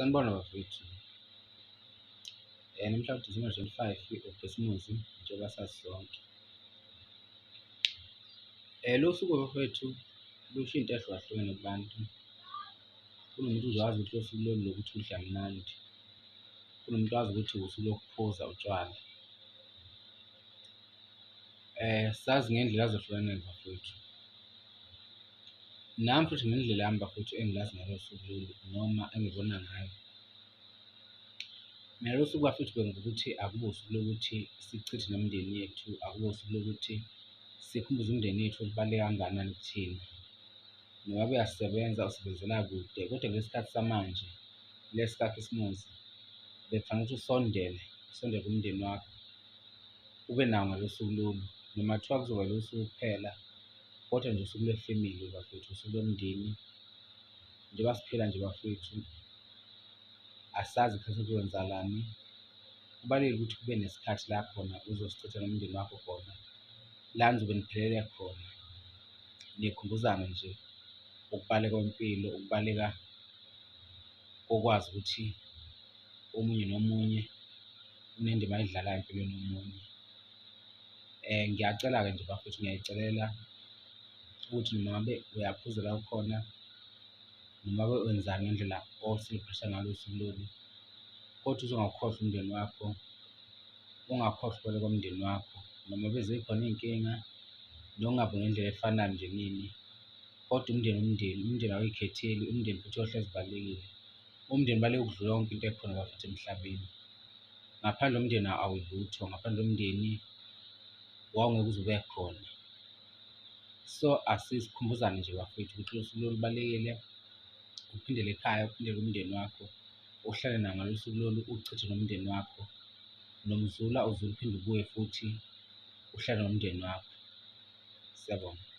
Sanibona bafowethu. Namhla Disemba 25 Ukhisimuzi njengoba sazi sonke. Lo suku bafowethu lusho into ehlukahlukene kubantu. Kunomuntu uzowazi ukuthi lo suku lolu lokuthi udla mnandi. Kunomuntu wazi ukuthi usuku lokuphuza utshwala. Sazi ngendlela ezahlukene bafowethu. Nami futhi ngendlela yami bafowethu engilazi ngalo suku lolu noma engibona ngayo. Mina lo suku bafowethu bengukuthi akube usuku lokuthi sichithe nemindeni yethu, akube usuku lokuthi sikhumbuze umndeni yethu ubaluleke kangakanani kuthina. Noma uyasebenza usebenzela kude, kodwa kulesi sikhathi samanje, lesi kaKhisimuzi, bekufanele ukuthi usondele kumndeni wakho, ube nawo ngalo suku lolu. Noma kuthiwa kuzoba lo suku kuphela, kodwa nje usuku lwe-family bafowethu, usuku lomndeni. Njengoba siphila nje bafowethu, asazi kusasa kuzokwenzakalani. Kubalulekile ukuthi kube nesikhathi la khona uzosichitha nomndeni wakho khona, la nizobe niphelele khona, nikhumbuzane nje ukubaluleka kwempilo, ukubaluleka kokwazi ukuthi omunye nomunye unendima ayidlalayo empilweni yomunye. Ngiyacela-ke nje bafowethu, ngiyayicelela ukuthi noma ngabe uyaphuza la ukhona, noma ngabe wenzani ngendlela o-celebrate-a ngalo usuku lolu, kodwa uzongawukhohlwa umndeni wakho, ungakhohlwa ukubaluleka komndeni wakho. Noma beze khona iy'nkinga nokungabi ngendlela efanayo nje nini, kodwa umndeni awuy'khetheli, umndeni futhi ohlezi ubalulekile. Umndeni ubaluleke ukudlula yonke into ekhona bafowethu emhlabeni. Ngaphandle komndeni awulutho, ngaphandle komndeni wawungeke uze ube khona. So asikhumbuzane nje bafowethu ukuthi lo suku lolu lubalulekile, uphindele ekhaya, uphindele umndeni wakho, uhlale nawo ngalo suku lolu, uchithe nomndeni wakho. Noma uzula uphinde ubuye futhi uhlale nomndeni wakho. Siyabonga.